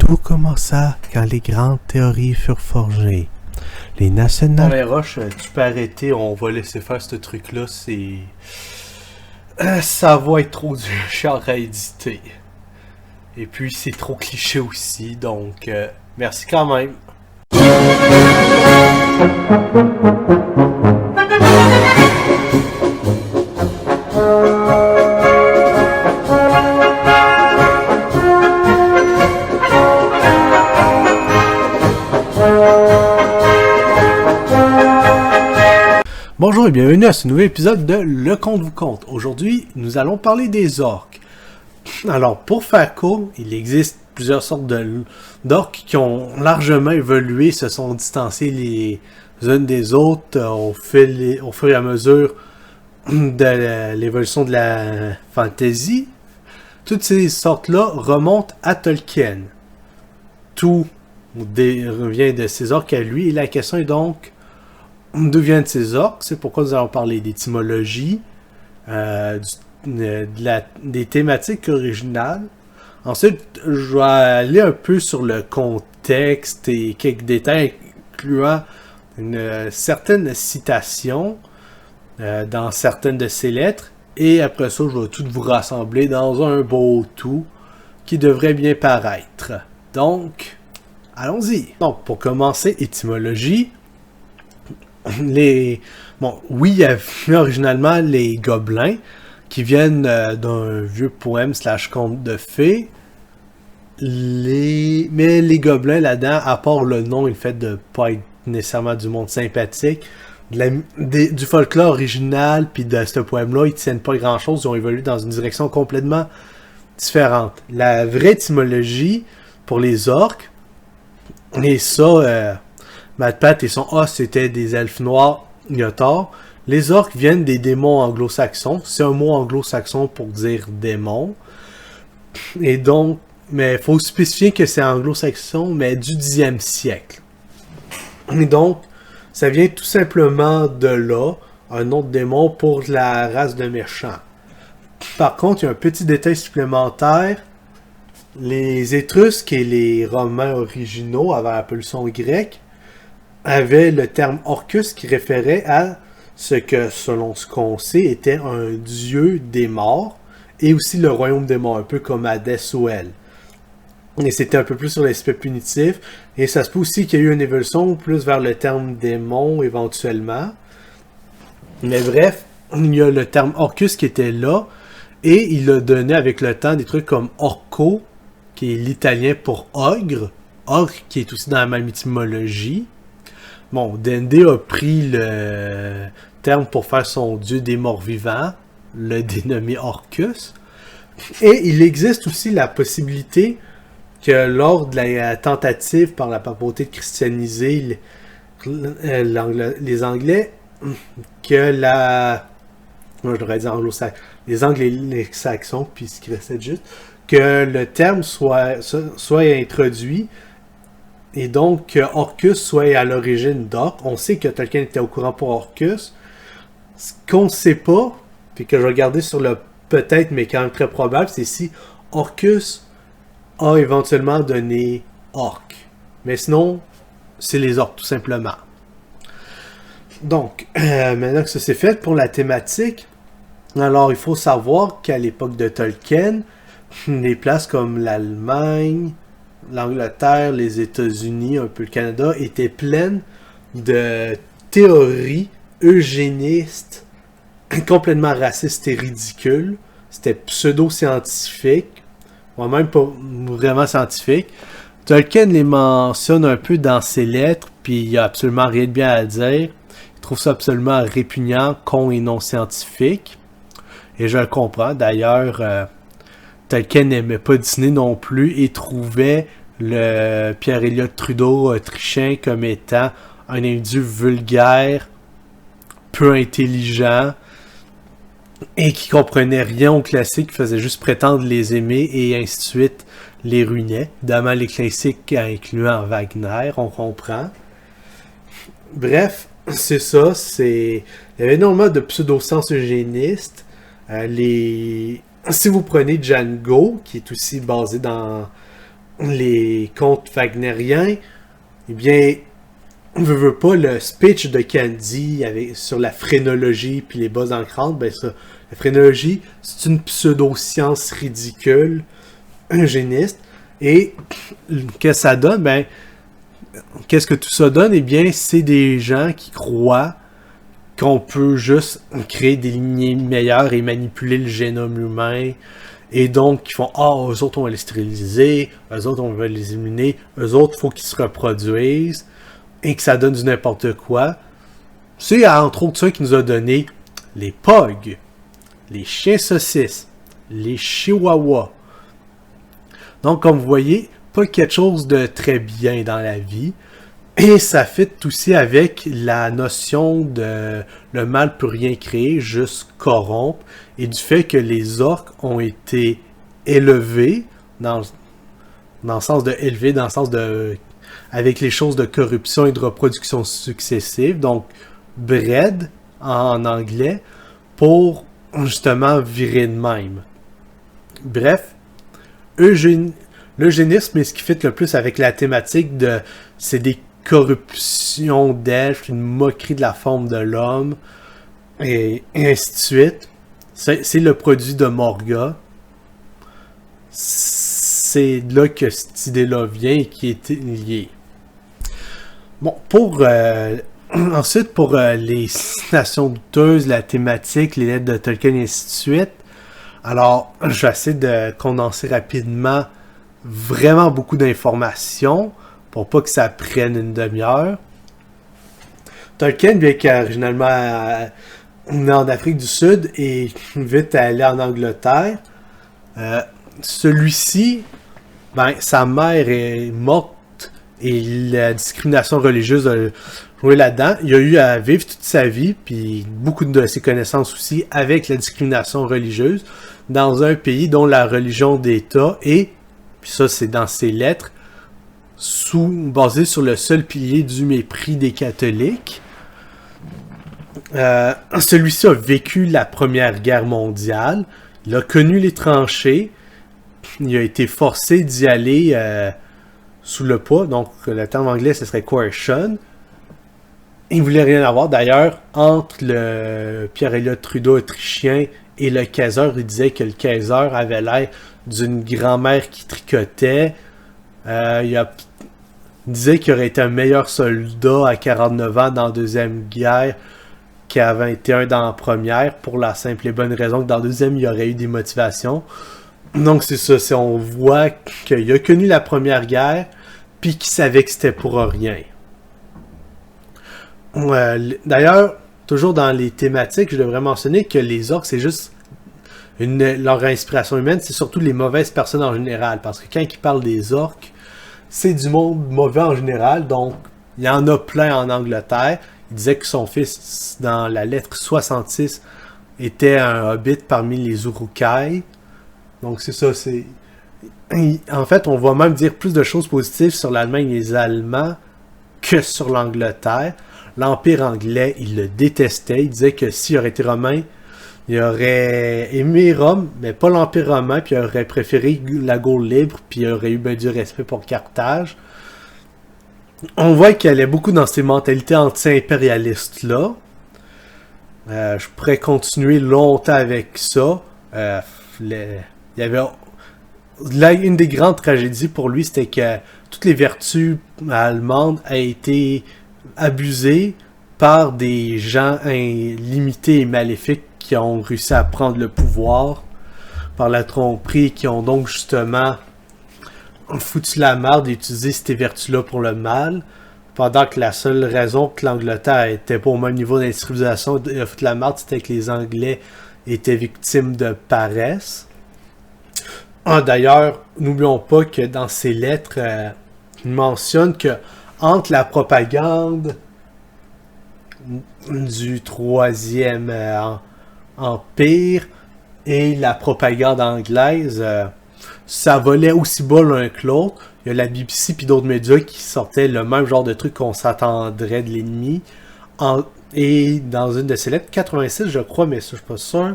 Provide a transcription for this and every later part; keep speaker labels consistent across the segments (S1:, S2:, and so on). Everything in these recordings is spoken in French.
S1: Tout commença quand les grandes théories furent forgées. Les nationales...
S2: Mais Roche, tu peux arrêter, on va laisser faire ce truc-là, c'est... ça va être trop dur à éditer. Et puis c'est trop cliché aussi, donc merci quand même. Bonjour et bienvenue à ce nouvel épisode de Le Conte vous conte. Aujourd'hui, nous allons parler des orques. Alors, pour faire court, il existe plusieurs sortes d'orques qui ont largement évolué, se sont distancés les unes des autres au fur et à mesure de l'évolution de la fantasy. Toutes ces sortes-là remontent à Tolkien. Tout revient de ces orques à lui, et la question est donc... D'où viennent ces orques? C'est pourquoi nous allons parler d'étymologie, des thématiques originales. Ensuite, je vais aller un peu sur le contexte et quelques détails incluant une certaine citation dans certaines de ces lettres. Et après ça, je vais tout vous rassembler dans un beau tout qui devrait bien paraître. Donc, allons-y. Donc, pour commencer, étymologie. Oui, il y avait originalement les gobelins qui viennent d'un vieux poème / conte de fées. Mais les gobelins là-dedans, à part le nom et le fait de ne pas être nécessairement du monde sympathique, du folklore original puis de ce poème-là, ils ne tiennent pas grand-chose, ils ont évolué dans une direction complètement différente. La vraie étymologie pour les orques, et ça... Madpat et son A, c'était des elfes noirs, il y a tort. Les orques viennent des démons anglo-saxons. C'est un mot anglo-saxon pour dire démon. Et donc, mais il faut spécifier que c'est anglo-saxon, mais du 10e siècle. Et donc, ça vient tout simplement de là, un autre démon pour la race de méchants. Par contre, il y a un petit détail supplémentaire. Les Étrusques et les Romains originaux, avant la pollution grecque, avait le terme Orcus qui référait à ce que, selon ce qu'on sait, était un dieu des morts et aussi le royaume des morts, un peu comme Hadès ou El. Et c'était un peu plus sur l'aspect punitif. Et ça se peut aussi qu'il y ait eu une évolution plus vers le terme démon éventuellement. Mais bref, il y a le terme Orcus qui était là et il a donné avec le temps des trucs comme Orco, qui est l'italien pour ogre, orc qui est aussi dans la même étymologie. Bon, D&D a pris le terme pour faire son dieu des morts vivants, le dénommé Orcus. Et il existe aussi la possibilité que lors de la tentative par la papauté de christianiser les Anglais, moi je devrais dire anglo-saxons, les Anglo-saxons, puis ce qui restait juste, que le terme soit introduit. Et donc, que Orcus soit à l'origine d'Orc. On sait que Tolkien était au courant pour Orcus. Ce qu'on ne sait pas, puis que je vais regarder sur le peut-être, mais quand même très probable, c'est si Orcus a éventuellement donné Orc. Mais sinon, c'est les orques, tout simplement. Donc, maintenant que ça c'est fait pour la thématique, alors il faut savoir qu'à l'époque de Tolkien, les places comme l'Allemagne, l'Angleterre, les États-Unis, un peu le Canada, étaient pleines de théories eugénistes complètement racistes et ridicules. C'était pseudo-scientifique, ou même pas vraiment scientifique. Tolkien les mentionne un peu dans ses lettres, puis il n'y a absolument rien de bien à dire. Il trouve ça absolument répugnant, con et non scientifique. Et je le comprends. D'ailleurs... Tolkien n'aimait pas Disney non plus et trouvait le Pierre Elliott Trudeau autrichien comme étant un individu vulgaire, peu intelligent et qui comprenait rien aux classiques, qui faisait juste prétendre les aimer et ainsi de suite les ruinait. Évidemment, les classiques incluant Wagner, on comprend. Bref, c'est ça. Il y avait énormément de pseudo-sciences eugénistes. Si vous prenez Django, qui est aussi basé dans les contes wagnériens, eh bien, on veut pas le speech de Candy sur la phrénologie puis les bosses dans le crâne, ben ça, la phrénologie, c'est une pseudo-science ridicule, eugéniste, et qu'est-ce que ça donne? Ben, qu'est-ce que tout ça donne? Eh bien, c'est des gens qui croient qu'on peut juste créer des lignées meilleures et manipuler le génome humain. Et donc, ils font « Ah, eux autres, on va les stériliser. Eux autres, on va les éliminer. Eux autres, il faut qu'ils se reproduisent. » Et que ça donne du n'importe quoi. C'est entre autres ça qui nous a donné les POG, les chiens saucisses, les chihuahuas. Donc, comme vous voyez, pas quelque chose de très bien dans la vie. Et ça fit aussi avec la notion de le mal peut rien créer, juste corrompre, et du fait que les orques ont été élevés, dans le sens de élever, dans le sens de avec les choses de corruption et de reproduction successive, donc bred en anglais, pour justement virer de même. Bref, l'eugénisme est ce qui fit le plus avec la thématique de c'est des corruption d'elfes, une moquerie de la forme de l'homme, et ainsi de suite. C'est le produit de Morga. C'est là que cette idée-là vient et qui est liée. Bon, ensuite, pour les citations douteuses, la thématique, les lettres de Tolkien et ainsi de suite, alors, je vais essayer de condenser rapidement vraiment beaucoup d'informations, pour pas que ça prenne une demi-heure. Tolkien, bien qu'originalement né en Afrique du Sud et vite allé en Angleterre, celui-ci, ben, sa mère est morte et la discrimination religieuse a joué là-dedans. Il a eu à vivre toute sa vie, puis beaucoup de ses connaissances aussi, avec la discrimination religieuse, dans un pays dont la religion d'État est, puis ça c'est dans ses lettres, basé sur le seul pilier du mépris des catholiques. Celui-ci a vécu la Première Guerre mondiale. Il a connu les tranchées. Il a été forcé d'y aller sous le poids. Donc, le terme anglais, ce serait coercion. Il ne voulait rien avoir. D'ailleurs, entre le Pierre Elliott Trudeau autrichien et le Kaiser, il disait que le Kaiser avait l'air d'une grand-mère qui tricotait. Il disait qu'il aurait été un meilleur soldat à 49 ans dans la Deuxième Guerre qu'il avait été un dans la Première, pour la simple et bonne raison que dans la Deuxième, il aurait eu des motivations. Donc c'est ça, on voit qu'il a connu la Première Guerre, puis qu'il savait que c'était pour rien. D'ailleurs, toujours dans les thématiques, je devrais mentionner que les orques, c'est juste leur inspiration humaine, c'est surtout les mauvaises personnes en général, parce que quand ils parlent des orques, c'est du monde mauvais en général, donc il y en a plein en Angleterre. Il disait que son fils, dans la lettre 66, était un hobbit parmi les Uruk-hai. Donc c'est ça, en fait, on va même dire plus de choses positives sur l'Allemagne et les Allemands que sur l'Angleterre. L'Empire anglais, il le détestait. Il disait que s'il aurait été romain, il aurait aimé Rome, mais pas l'Empire romain, puis il aurait préféré la Gaule libre, puis il aurait eu bien du respect pour Carthage. On voit qu'il allait beaucoup dans ces mentalités anti-impérialistes-là. Je pourrais continuer longtemps avec ça. Il y avait... Là, une des grandes tragédies pour lui, c'était que toutes les vertus allemandes a été abusées par des gens limités et maléfiques qui ont réussi à prendre le pouvoir par la tromperie, qui ont donc justement foutu la merde et utilisé ces vertus-là pour le mal, pendant que la seule raison que l'Angleterre était pas au même niveau d'industrialisation de foutre la merde, c'était que les Anglais étaient victimes de paresse. D'ailleurs, n'oublions pas que dans ses lettres, il mentionne que entre la propagande du Troisième Empire et la propagande anglaise, ça volait aussi bas l'un que l'autre. Il y a la BBC puis d'autres médias qui sortaient le même genre de truc qu'on s'attendrait de l'ennemi. Et dans une de ses lettres, 86 je crois, mais ça je suis pas sûr,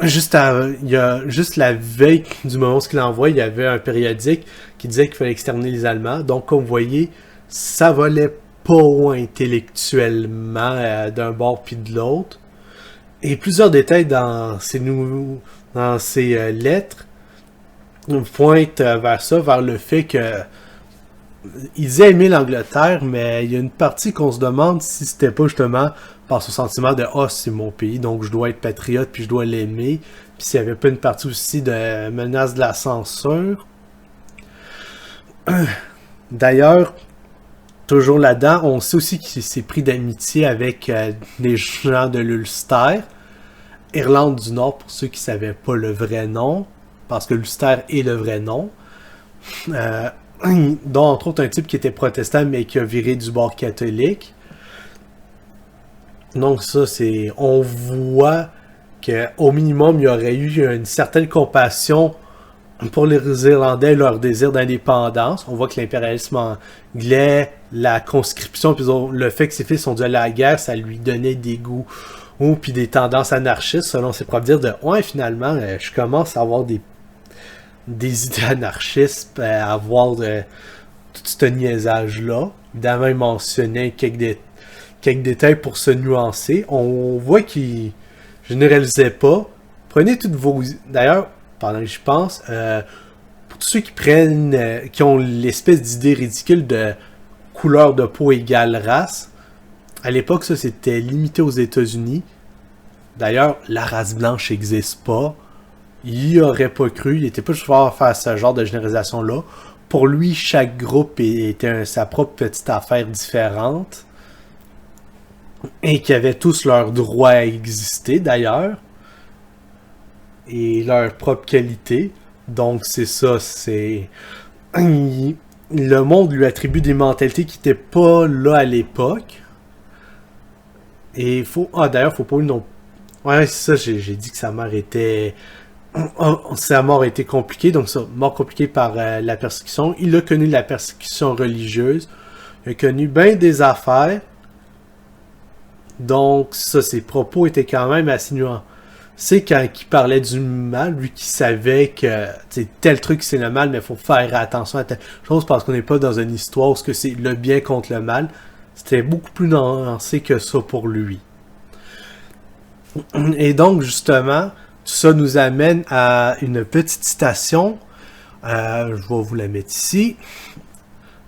S2: juste la veille du moment où il l'envoie, il y avait un périodique qui disait qu'il fallait exterminer les Allemands. Donc, comme vous voyez, ça volait pas haut intellectuellement d'un bord puis de l'autre. Et plusieurs détails dans ces lettres pointent vers ça, vers le fait que ils aimaient l'Angleterre, mais il y a une partie qu'on se demande si c'était pas justement par ce sentiment de « Ah, c'est mon pays, donc je dois être patriote, puis je dois l'aimer », puis s'il n'y avait pas une partie aussi de menace de la censure. D'ailleurs, toujours là-dedans, on sait aussi qu'il s'est pris d'amitié avec les gens de l'Ulster, Irlande du Nord, pour ceux qui ne savaient pas le vrai nom, parce que l'Ulster est le vrai nom. Dont entre autres un type qui était protestant mais qui a viré du bord catholique. Donc ça, c'est... On voit qu'au minimum, il y aurait eu une certaine compassion pour les Irlandais et leur désir d'indépendance. On voit que l'impérialisme anglais, la conscription, puis le fait que ses fils ont dû aller à la guerre, ça lui donnait des goûts puis des tendances anarchistes, selon ses propres dires, de « Ouais, finalement, je commence à avoir des idées anarchistes, à avoir tout ce niaisage-là. » Évidemment, il mentionnait quelques détails pour se nuancer. On voit qu'il généralisait pas. Prenez toutes vos... D'ailleurs, pendant que j'y pense, pour tous ceux qui ont l'espèce d'idée ridicule de couleur de peau égale race, à l'époque, ça, c'était limité aux États-Unis. D'ailleurs, la race blanche n'existe pas. Il n'y aurait pas cru. Il n'était pas juste à faire ce genre de généralisation-là. Pour lui, chaque groupe était sa propre petite affaire différente. Et qui avaient tous leurs droits à exister, d'ailleurs. Et leur propre qualité. Donc, c'est ça. Le monde lui attribue des mentalités qui n'étaient pas là à l'époque. Et d'ailleurs, faut pas non. Ouais, c'est ça, j'ai dit que sa mort était compliquée, donc ça, mort compliquée par la persécution. Il a connu la persécution religieuse. Il a connu bien des affaires. Donc, ça, ses propos étaient quand même assez nuancés. C'est quand il parlait du mal, lui qui savait que tel truc c'est le mal, mais il faut faire attention à telle chose parce qu'on n'est pas dans une histoire où c'est le bien contre le mal. C'était beaucoup plus nuancé que ça pour lui. Et donc, justement, tout ça nous amène à une petite citation. Je vais vous la mettre ici.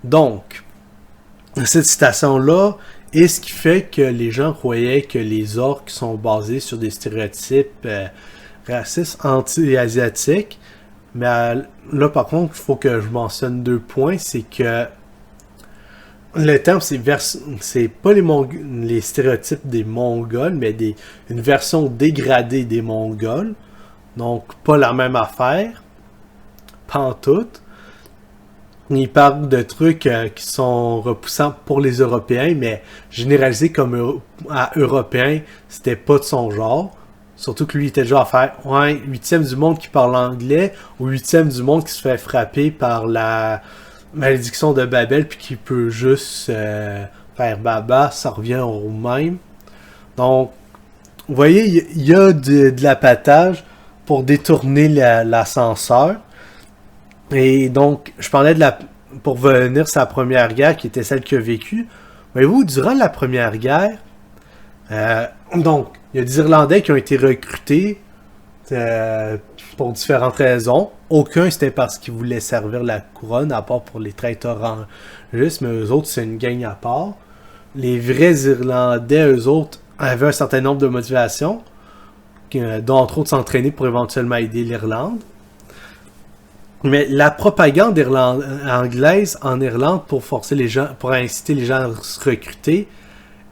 S2: Donc, cette citation-là est ce qui fait que les gens croyaient que les orques sont basés sur des stéréotypes racistes anti-asiatiques. Mais là, par contre, il faut que je mentionne 2 points. C'est que le terme, c'est pas les stéréotypes des Mongols, mais une version dégradée des Mongols. Donc, pas la même affaire. Pantoute. Il parle de trucs qui sont repoussants pour les Européens, mais généralisé comme Européen, c'était pas de son genre. Surtout que lui, il était déjà à faire 8e du monde qui parle anglais, ou 8e du monde qui se fait frapper par la malédiction de Babel, puis qui peut juste faire baba, ça revient au même. Donc, vous voyez, il y a de l'appâtage pour détourner l'ascenseur. Et donc, je parlais pour venir sur la Première Guerre, qui était celle qu'il a vécue. Voyez-vous, durant la Première Guerre, donc, il y a des Irlandais qui ont été recrutés pour différentes raisons. Aucun, c'était parce qu'ils voulaient servir la couronne, à part pour les traîtres orangistes, mais eux autres, c'est une gang à part. Les vrais Irlandais, eux autres, avaient un certain nombre de motivations, dont entre autres s'entraîner pour éventuellement aider l'Irlande. Mais la propagande anglaise en Irlande pour forcer les gens, pour inciter les gens à se recruter,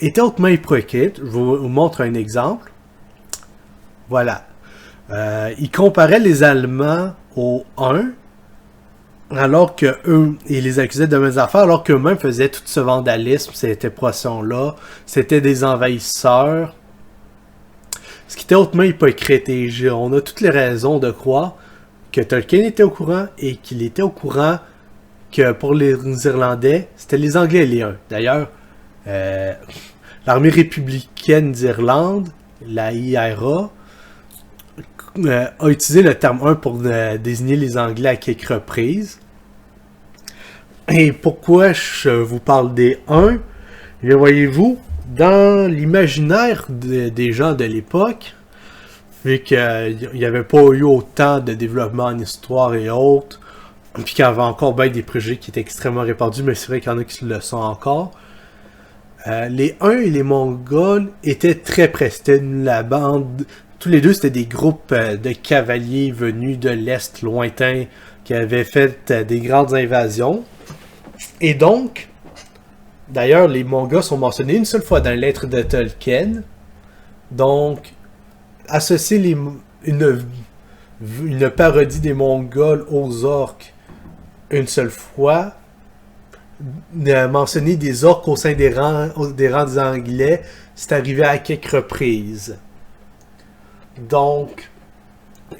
S2: était hautement hypocrite. Je vous montre un exemple. Voilà. Ils comparaient les Allemands aux Huns, alors que eux, ils les accusaient de mêmes affaires, alors qu'eux-mêmes faisaient tout ce vandalisme, cette oppression-là, c'était des envahisseurs. Ce qui était hautement hypocrite, et on a toutes les raisons de croire que Tolkien était au courant, et qu'il était au courant que pour les Irlandais, c'était les Anglais et les Huns. D'ailleurs, l'armée républicaine d'Irlande, la IRA, a utilisé le terme 1 pour désigner les Anglais à quelques reprises. Et pourquoi je vous parle des 1? Bien, voyez-vous, dans l'imaginaire des gens de l'époque, vu qu'il n'y avait pas eu autant de développement en histoire et autres, puis qu'il y avait encore bien des préjugés qui étaient extrêmement répandus, mais c'est vrai qu'il y en a qui le sont encore. Les Huns et les Mongols étaient très près. C'était la bande. Tous les deux, c'était des groupes de cavaliers venus de l'Est lointain qui avaient fait des grandes invasions. Et donc, d'ailleurs, les Mongols sont mentionnés une seule fois dans les lettres de Tolkien. Donc, associer une parodie des Mongols aux orques une seule fois, mentionner des orques au sein des rangs des Anglais, c'est arrivé à quelques reprises. Donc,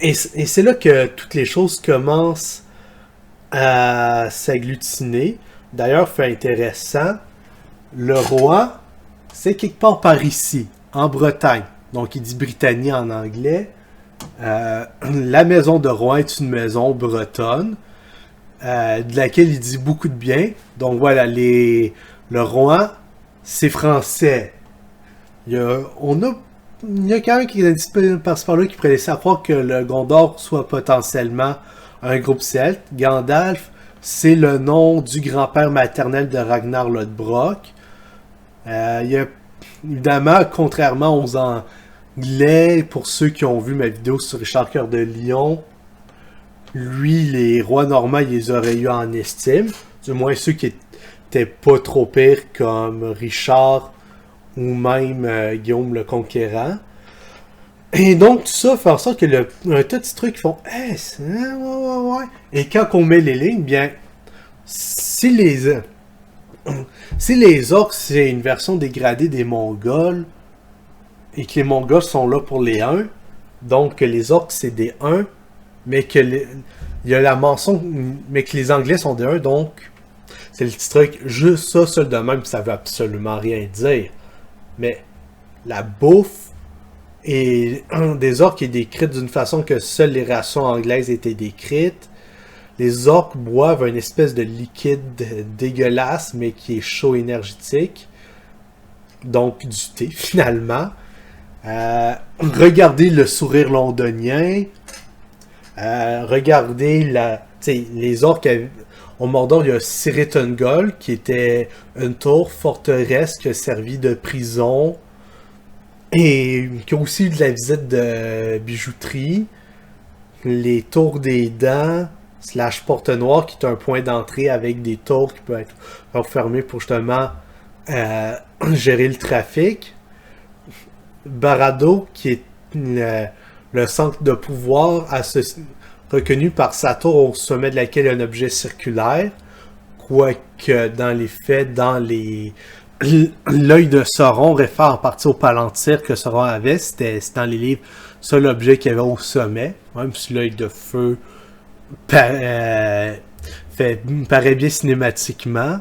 S2: et c'est là que toutes les choses commencent à s'agglutiner. D'ailleurs, fait intéressant, le roi, c'est quelque part par ici, en Bretagne. Donc, il dit Britannie en anglais. La maison de Rouen est une maison bretonne, de laquelle il dit beaucoup de bien. Donc, voilà, le Rouen, c'est français. Il y a quand même qui a dit par-là qui pourrait laisser à croire que le Gondor soit potentiellement un groupe celte. Gandalf, c'est le nom du grand-père maternel de Ragnar Lodbrok. Il y a évidemment, contrairement aux Anglais, pour ceux qui ont vu ma vidéo sur Richard Cœur de Lion, lui, les rois normands, ils les auraient eu en estime. Du moins ceux qui étaient pas trop pires, comme Richard ou même Guillaume le Conquérant. Et donc, tout ça fait en sorte que un tas de petits trucs qui font hey, ouais. Et quand on met les lignes, bien, si les orques, c'est une version dégradée des Mongols, et que les Mongols sont là pour les Huns, donc que les orques, c'est des Huns, mais que il y a la mention, mais que les Anglais sont des Huns, donc c'est le petit truc, juste ça, seul de même, ça veut absolument rien dire. Mais la bouffe et des orques est décrite d'une façon que seules les rations anglaises étaient décrites. Les orques boivent une espèce de liquide dégueulasse, mais qui est chaud énergétique. Donc du thé, finalement. Regardez le sourire londonien. Regardez les orques. Au Mordor, il y a Cirith Ungol, qui était une tour forteresse qui a servi de prison. Et qui a aussi eu de la visite de bijouterie. Les tours des dents, / porte noire, qui est un point d'entrée avec des tours qui peuvent être refermées pour justement gérer le trafic. Barad-dûr, qui est le centre de pouvoir reconnu par sa tour au sommet de laquelle il y a un objet circulaire. Quoique, dans les faits, l'œil de Sauron réfère en partie au palantir que Sauron avait. C'était dans les livres seul objet qu'il y avait au sommet. Même si l'œil de feu paraît bien cinématiquement.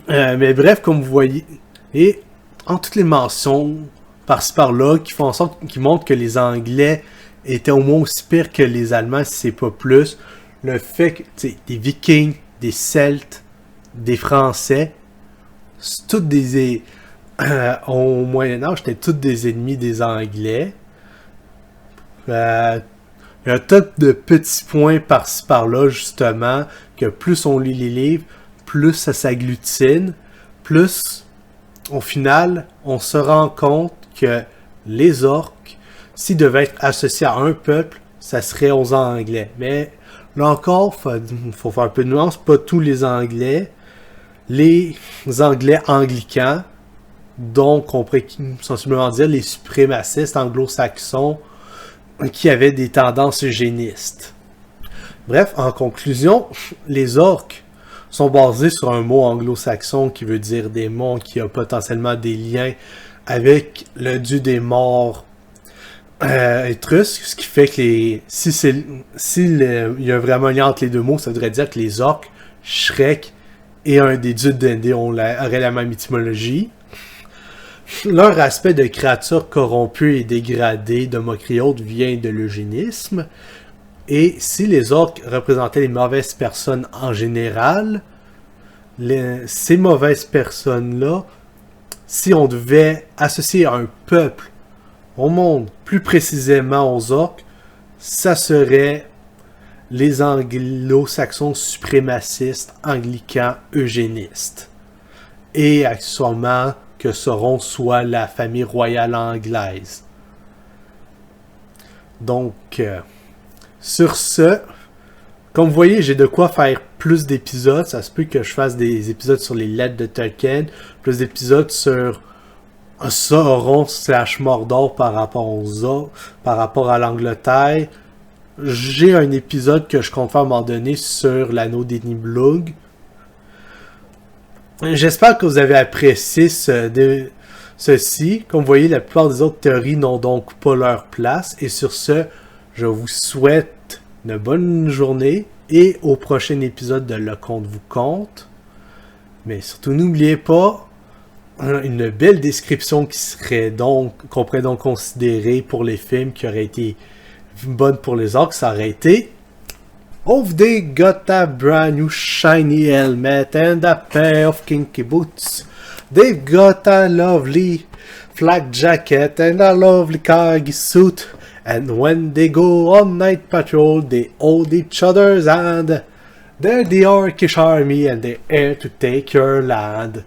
S2: Mais bref, comme vous voyez, et en toutes les mentions par-ci par-là qui font en sorte, qui montrent que les Anglais étaient au moins aussi pires que les Allemands, si c'est pas plus. Le fait que des Vikings, des Celtes, des Français, c'est toutes des au Moyen-Âge, c'était tous des ennemis des Anglais. Il y a un tas de petits points par-ci par-là, justement, que plus on lit les livres, plus ça s'agglutine, plus, au final, on se rend compte que les orques, s'ils devaient être associés à un peuple, ça serait aux Anglais. Mais là encore, faut faire un peu de nuance, pas tous les Anglais. Les Anglais anglicans, donc on pourrait sensiblement dire les suprémacistes anglo-saxons qui avaient des tendances eugénistes. Bref, en conclusion, les orques sont basés sur un mot anglo-saxon qui veut dire démon, qui a potentiellement des liens avec le dieu des morts étrusque, ce qui fait que il y a vraiment un lien entre les deux mots, ça voudrait dire que les orques, Shrek et un des dieux de D&D auraient la même étymologie. Leur aspect de créature corrompue et dégradée de moquerie haute vient de l'eugénisme. Et si les orques représentaient les mauvaises personnes en général, ces mauvaises personnes-là, si on devait associer un peuple au monde, plus précisément aux orques, ça serait les anglo-saxons suprémacistes, anglicans, eugénistes. Et accessoirement, que Sauron soit la famille royale anglaise. Donc, sur ce, comme vous voyez, j'ai de quoi faire plus d'épisodes. Ça se peut que je fasse des épisodes sur les lettres de Tolkien, plus d'épisodes sur Sauron / Mordor par rapport aux autres, par rapport à l'Angleterre. J'ai un épisode que je compte faire à un moment donné sur l'anneau des Nibelung. J'espère que vous avez apprécié ceci. Comme vous voyez, la plupart des autres théories n'ont donc pas leur place. Et sur ce, je vous souhaite une bonne journée et au prochain épisode de Le Conte vous conte. Mais surtout, n'oubliez pas, une belle description qu'on pourrait donc considérer pour les films qui auraient été bonnes pour les orques, ça aurait été Oh, they got a brand new shiny helmet and a pair of kinky boots. They've got a lovely flak jacket and a lovely khaki suit. And when they go on night patrol, they hold each other's hand. They're the Orcish army and they're here to take your land.